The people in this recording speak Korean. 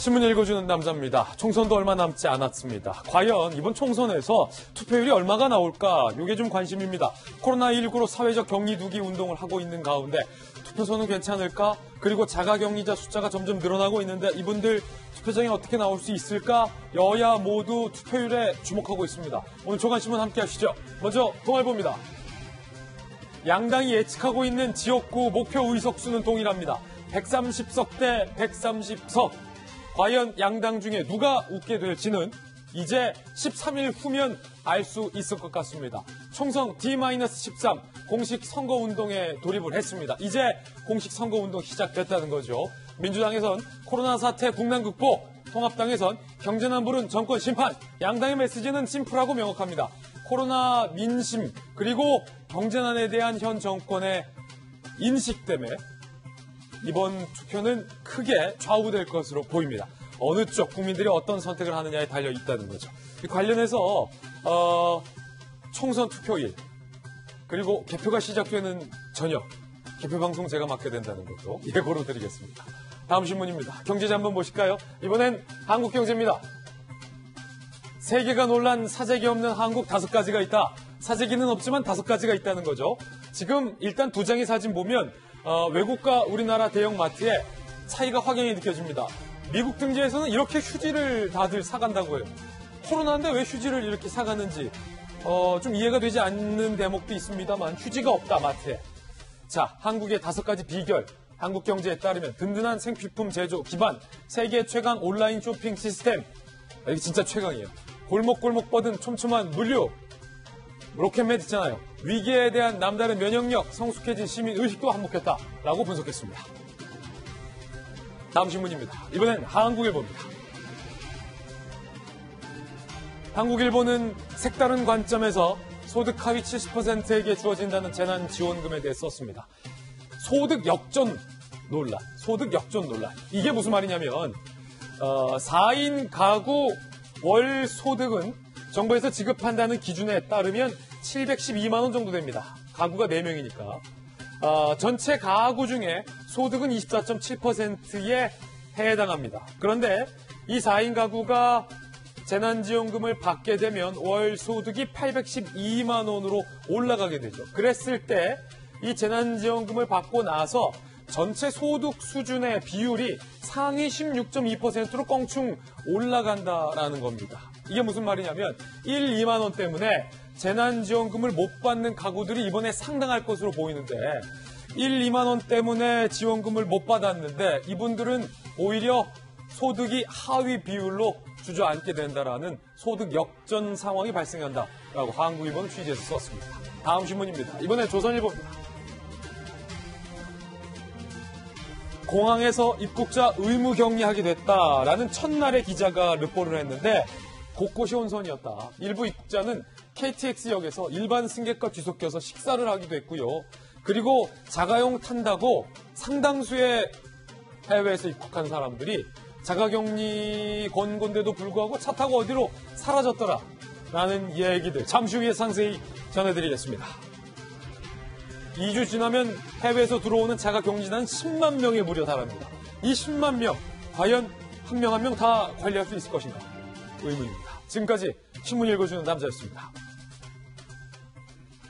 신문 읽어주는 남자입니다. 총선도 얼마 남지 않았습니다. 과연 이번 총선에서 투표율이 얼마가 나올까? 이게 좀 관심입니다. 코로나19로 사회적 격리두기 운동을 하고 있는 가운데 투표소는 괜찮을까? 그리고 자가격리자 숫자가 점점 늘어나고 있는데 이분들 투표장에 어떻게 나올 수 있을까? 여야 모두 투표율에 주목하고 있습니다. 오늘 조간신문 함께 하시죠. 먼저 동아일보입니다. 양당이 예측하고 있는 지역구 목표 의석수는 동일합니다. 130석 대 130석. 과연 양당 중에 누가 웃게 될지는 이제 13일 후면 알 수 있을 것 같습니다. 총선 D-13 공식 선거운동에 돌입을 했습니다. 이제 공식 선거운동 시작됐다는 거죠. 민주당에선 코로나 사태 국난 극복, 통합당에선 경제난불은 정권 심판, 양당의 메시지는 심플하고 명확합니다. 코로나 민심 그리고 경제난에 대한 현 정권의 인식 때문에 이번 투표는 크게 좌우될 것으로 보입니다. 어느 쪽 국민들이 어떤 선택을 하느냐에 달려 있다는 거죠. 관련해서 총선 투표일 그리고 개표가 시작되는 저녁 개표 방송 제가 맡게 된다는 것도 예고로 드리겠습니다. 다음 신문입니다. 경제지 한번 보실까요? 이번엔 한국경제입니다. 세계가 놀란 사재기 없는 한국 5가지가 있다. 사재기는 없지만 5가지가 있다는 거죠. 지금 일단 두 장의 사진 보면 외국과 우리나라 대형마트에 차이가 확연히 느껴집니다. 미국 등지에서는 이렇게 휴지를 다들 사간다고 해요. 코로나인데 왜 휴지를 이렇게 사가는지 좀 이해가 되지 않는 대목도 있습니다만 휴지가 없다 마트에. 자, 한국의 5가지 비결. 한국경제에 따르면 든든한 생필품 제조 기반, 세계 최강 온라인 쇼핑 시스템. 이게 진짜 최강이에요. 골목골목 뻗은 촘촘한 물류. 로켓맨 있잖아요. 위기에 대한 남다른 면역력, 성숙해진 시민 의식도 한몫했다라고 분석했습니다. 다음 신문입니다. 이번엔 한국일보입니다. 한국일보는 색다른 관점에서 소득 하위 70%에게 주어진다는 재난지원금에 대해 썼습니다. 소득 역전 논란, 소득 역전 논란. 이게 무슨 말이냐면 4인 가구 월 소득은 정부에서 지급한다는 기준에 따르면 712만 원 정도 됩니다. 가구가 4명이니까. 전체 가구 중에 소득은 24.7%에 해당합니다. 그런데 이 4인 가구가 재난지원금을 받게 되면 월 소득이 812만 원으로 올라가게 되죠. 그랬을 때 이 재난지원금을 받고 나서 전체 소득 수준의 비율이 상위 16.2%로 껑충 올라간다라는 겁니다. 이게 무슨 말이냐면 1, 2만 원 때문에 재난지원금을 못 받는 가구들이 이번에 상당할 것으로 보이는데 1, 2만 원 때문에 지원금을 못 받았는데 이분들은 오히려 소득이 하위 비율로 주저앉게 된다라는 소득 역전 상황이 발생한다라고 한국일보는 취재해서 썼습니다. 다음 신문입니다. 이번에 조선일보입니다. 공항에서 입국자 의무 격리하게 됐다라는 첫날에 기자가 르포를 했는데 곳곳이 혼선이었다. 일부 입국자는 KTX역에서 일반 승객과 뒤섞여서 식사를 하기도 했고요. 그리고 자가용 탄다고 상당수의 해외에서 입국한 사람들이 자가격리 권고인데도 불구하고 차 타고 어디로 사라졌더라라는 얘기들 잠시 후에 상세히 전해드리겠습니다. 2주 지나면 해외에서 들어오는 자가격리자는 10만 명에 무려 달합니다. 이 10만 명 과연 한 명 한 명 다 관리할 수 있을 것인가 의문입니다. 지금까지 신문 읽어주는 남자였습니다.